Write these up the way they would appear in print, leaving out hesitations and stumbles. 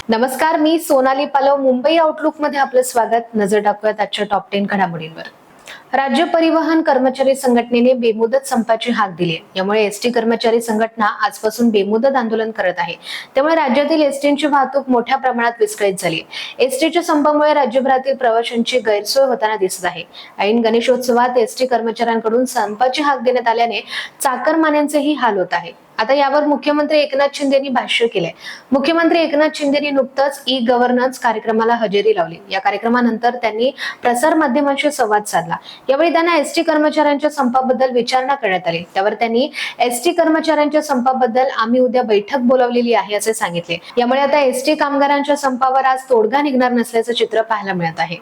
नमस्कार, मी सोनाली पालव. मुंबई आउटलुक मध्ये आपलं स्वागत. नजर टाकूयात आजच्या टॉप 10 घडामोडींवर. राज्य परिवहन कर्मचारी संघटनेने बेमुदत संपाची हाक दिली आहे. यामुळे एसटी कर्मचारी संघटना आजपासून बेमुदत आंदोलन करत आहे. त्यामुळे राज्यातील एसटीची वाहतूक मोठ्या प्रमाणात विस्कळीत झाली आहे. एसटीच्या संपामुळे राज्यभरातील प्रवाशांची गैरसोय होताना दिसत आहे. ऐन गणेशोत्सवात एसटी कर्मचाऱ्यांकडून संपाची हाक देण्यात आल्याने चाकरमान्यांचेही हाल होत आहे. आता यावर मुख्यमंत्री एकनाथ शिंदेनी भाष्य केलंय. मुख्यमंत्री एकनाथ शिंदेनी नुकताच ई गव्हर्नन्स कार्यक्रमाला हजेरी लावली. या कार्यक्रमानंतर त्यांनी प्रसार माध्यमांशी संवाद साधला. यावेळी त्यांना एसटी कर्मचाऱ्यांच्या संपाबद्दल विचारणा करण्यात आली. त्यावर त्यांनी एसटी कर्मचाऱ्यांच्या संपाबद्दल आम्ही उद्या बैठक बोलावलेली आहे असे सांगितले. यामुळे आता एसटी कामगारांच्या संपावर आज तोडगा निघणार नसल्याचं चित्र पाहायला मिळत आहे.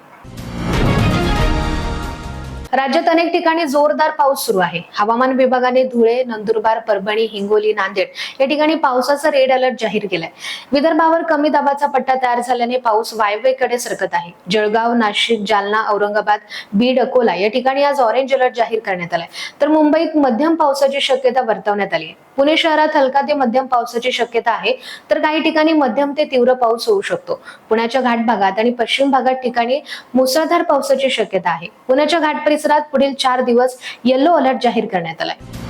राज्यात अनेक ठिकाणी जोरदार पाऊस सुरू आहे. हवामान विभागाने धुळे, नंदुरबार, परभणी, हिंगोली, नांदेड या ठिकाणी पावसाचा रेड अलर्ट जाहीर केलाय. विदर्भावर कमी दाबाचा पट्टा तयार झाल्याने पाऊस वायव्येकडे सरकत आहे. जळगाव, नाशिक, जालना, औरंगाबाद, बीड, अकोला या ठिकाणी आज ऑरेंज अलर्ट जाहीर करण्यात आलाय. तर मुंबईत मध्यम पावसाची शक्यता वर्तवण्यात आली आहे. पुणे शहरात हलका ते मध्यम पावसाची शक्यता आहे, तर काही ठिकाणी मध्यम ते तीव्र पाऊस होऊ शकतो. पुण्याच्या घाट भागात आणि पश्चिम भागात ठिकाणी मुसळधार पावसाची शक्यता आहे. पुण्याच्या घाट परिसरात पुढील 4 दिवस येलो अलर्ट जाहीर करण्यात आलाय.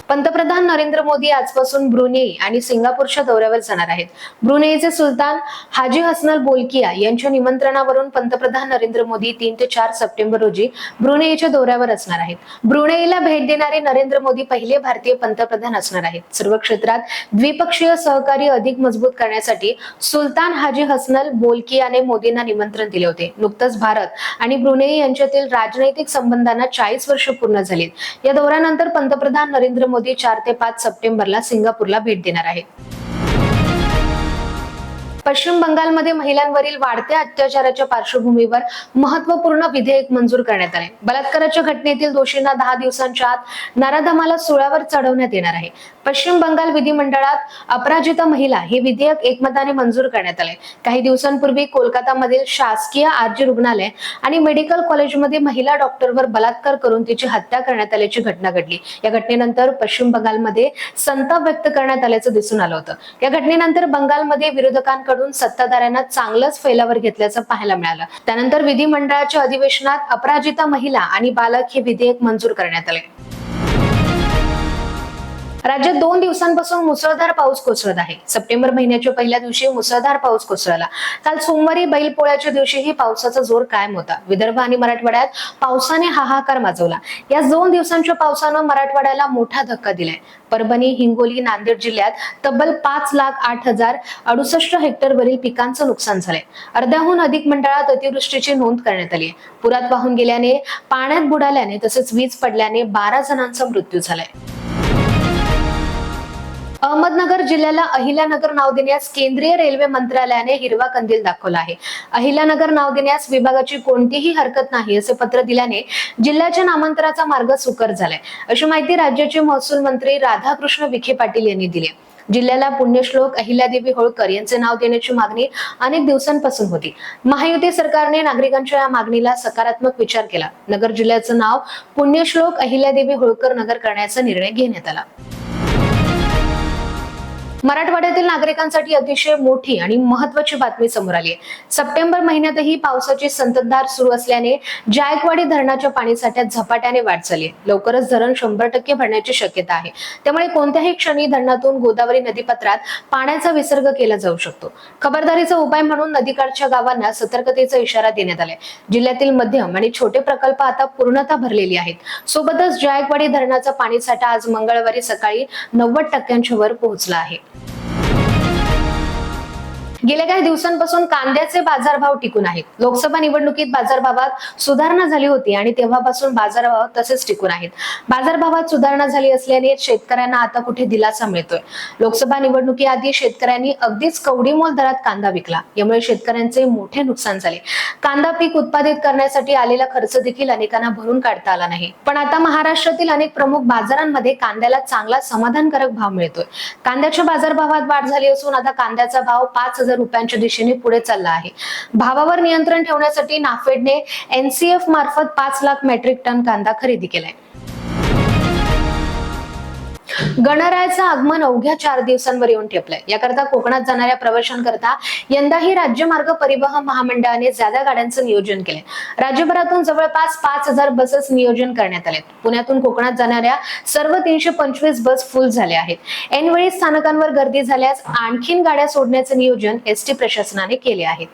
पंतप्रधान नरेंद्र मोदी आजपासून ब्रुनेई आणि सिंगापूरच्या दौऱ्यावर जाणार आहेत. ब्रुनेईचे सुलतान हाजी हसनल बोलकिया यांच्या निमंत्रणावरून पंतप्रधान नरेंद्र मोदी 3 ते 4 सप्टेंबर रोजी ब्रुनेईच्या दौऱ्यावर असणार आहेत. ब्रुनेईला भेट देणारे नरेंद्र मोदी पहिले भारतीय पंतप्रधान असणार आहेत. सर्व क्षेत्रात द्विपक्षीय सहकार्य अधिक मजबूत करण्यासाठी सुलतान हाजी हसनल बोलकियाने मोदींना निमंत्रण दिले होते. नुकतंच भारत आणि ब्रुनेई यांच्यातील राजनैतिक संबंधांना 40 वर्ष पूर्ण झालीत. या दौऱ्यानंतर पंतप्रधान नरेंद्र मोदी 4 ते 5 सप्टेंबरला सिंगापूरला भेट देणार आहेत. पश्चिम बंगालमध्ये महिलांवरील वाढत्या अत्याचाराच्या पार्श्वभूमीवर महत्वपूर्ण विधेयक मंजूर करण्यात आले. बलात्काराच्या घटनेतील दोषींना 10 दिवसांच्या आत नराधमाला सुळावर चढवण्यात येणार आहे. पश्चिम बंगाल विधिमंडळात अपराजिता महिला हे विधेयक एकमताने मंजूर करण्यात आले. काही दिवसांपूर्वी कोलकातामधील शासकीय आरजी रुग्णालय आणि मेडिकल कॉलेजमध्ये महिला डॉक्टरवर बलात्कार करून तिची हत्या करण्यात आल्याची घटना घडली. या घटनेनंतर पश्चिम बंगालमध्ये संताप व्यक्त करण्यात आल्याचं दिसून आलं होतं. या घटनेनंतर बंगालमध्ये विरोधकांकडून सत्ताधाऱ्यांना चांगलंच फैलावर घेतल्याचं पाहायला मिळालं. त्यानंतर विधिमंडळाच्या अधिवेशनात अपराजिता महिला आणि बालक हे विधेयक मंजूर करण्यात आले. राज्यात 2 दिवसांपासून मुसळधार पाऊस कोसळत आहे. सप्टेंबर महिन्याच्या पहिल्या दिवशी मुसळधार पाऊस कोसळला. काल सोमवारी बैलपोळ्याच्या दिवशीही पावसाचा जोर कायम होता. विदर्भ आणि मराठवाड्यात पावसाने हाहाकार माजवला. या 2 दिवसांच्या पावसानं मराठवाड्याला मोठा धक्का दिलाय. परभणी, हिंगोली, नांदेड जिल्ह्यात तब्बल 5,08,068 हेक्टरवरील पिकांचं नुकसान झालंय. अर्ध्याहून अधिक मंडळात अतिवृष्टीची नोंद करण्यात आली आहे. पुरात वाहून गेल्याने, पाण्यात बुडाल्याने तसेच वीज पडल्याने 12 जणांचा मृत्यू झालाय. अहमदनगर जिल्ह्याला अहिल्यानगर नाव देण्यास केंद्रीय रेल्वे मंत्रालयाने हिरवा कंदील दाखवला आहे. अहिल्यानगर नाव देण्यास विभागाची कोणतीही हरकत नाही असे पत्र दिल्याने जिल्ह्याच्या नामांतराचा मार्ग सुकर झालाय, अशी माहिती राज्याचे महसूल मंत्री राधाकृष्ण विखे पाटील यांनी दिली. जिल्ह्याला पुण्यश्लोक अहिल्यादेवी होळकर यांचे नाव देण्याची मागणी अनेक दिवसांपासून होती. महायुती सरकारने नागरिकांच्या या मागणीला सकारात्मक विचार केला. नगर जिल्ह्याचं नाव पुण्यश्लोक अहिल्यादेवी होळकर नगर करण्याचा निर्णय घेण्यात आला. मराठवाड्यातील नागरिकांसाठी अतिशय मोठी आणि महत्वाची बातमी समोर आली आहे. सप्टेंबर महिन्यातही पावसाची संततधार सुरू असल्याने जायकवाडी धरणाच्या पाणीसाठ्यात झपाट्याने वाढ झाली आहे. लवकरच धरण 100% भरण्याची शक्यता आहे. त्यामुळे कोणत्याही क्षणी धरणातून गोदावरी नदीपात्रात पाण्याचा विसर्ग केला जाऊ शकतो. खबरदारीचा उपाय म्हणून नदीकाठच्या गावांना सतर्कतेचा इशारा देण्यात आलाय. जिल्ह्यातील मध्यम आणि छोटे प्रकल्प आता पूर्णतः भरलेली आहेत. सोबतच जायकवाडी धरणाचा पाणीसाठा आज मंगळवारी सकाळी 90% वर पोहोचला आहे. गेल्या काही दिवसांपासून कांद्याचे बाजारभाव टिकून आहेत. लोकसभा निवडणुकीत बाजारभावात सुधारणा झाली होती आणि तेव्हापासून बाजारभाव तसेच टिकून आहेत. बाजारभावात सुधारणा झाली असल्याने शेतकऱ्यांना आता कुठे दिलासा मिळतोय. लोकसभा निवडणुकीआधी शेतकऱ्यांनी अगदीच कवडीमोल दरात कांदा विकला. यामुळे शेतकऱ्यांचे मोठे नुकसान झाले. कांदा पीक उत्पादित करण्यासाठी आलेला खर्च देखील अनेकांना भरून काढता आला नाही. पण आता महाराष्ट्रातील अनेक प्रमुख बाजारांमध्ये कांद्याला चांगला समाधानकारक भाव मिळतोय. कांद्याच्या बाजारभावात वाढ झाली असून आता कांद्याचा भाव 5,000 रुपयांच्या दिशेने पुढे चालला आहे. भावावर नियंत्रण ठेवण्यासाठी नाफेडने एनसीएफ मार्फत 5 लाख मेट्रिक टन कांदा खरेदी केलाय. गणरायाचं आगमन अवघ्या 4 दिवसांवर येऊन ठेपलंय. याकरता कोकणात जाणाऱ्या प्रवाशांकरता यंदाही राज्य मार्ग परिवहन महामंडळाने ज्यादा गाड्यांचं नियोजन केलंय. राज्यभरातून जवळपास 5,000 बसेस नियोजन करण्यात आले. पुण्यातून कोकणात जाणाऱ्या सर्व 325 बस फुल झाल्या आहेत. ऐनवेळी स्थानकांवर गर्दी झाल्यास आणखीन गाड्या सोडण्याचे नियोजन एसटी प्रशासनाने केले आहेत.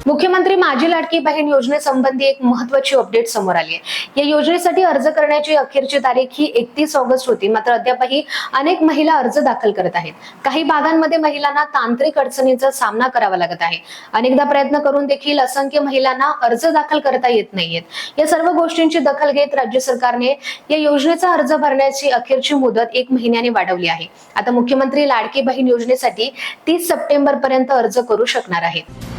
मुख्यमंत्री माझी लाडकी बहीण योजनेसंबंधी एक महत्त्वाची अपडेट समोर आली आहे. या योजनेसाठी अर्ज करण्याची अखेरची तारीख ही 31 ऑगस्ट होती. मात्र अद्यापही अनेक महिला अर्ज दाखल करत आहेत. काही भागांमध्ये महिलांना तांत्रिक अडचणींचा सामना करावा लागत आहे. अनेकदा प्रयत्न करून देखील असंख्य महिलांना अर्ज दाखल करता येत नाहीयेत. या सर्व गोष्टींची दखल घेत राज्य सरकारने या योजनेचा अर्ज भरण्याची अखेरची मुदत 1 महिन्याने वाढवली आहे. आता मुख्यमंत्री लाडकी बहीण योजनेसाठी 30 सप्टेंबर पर्यंत अर्ज करू शकणार आहेत.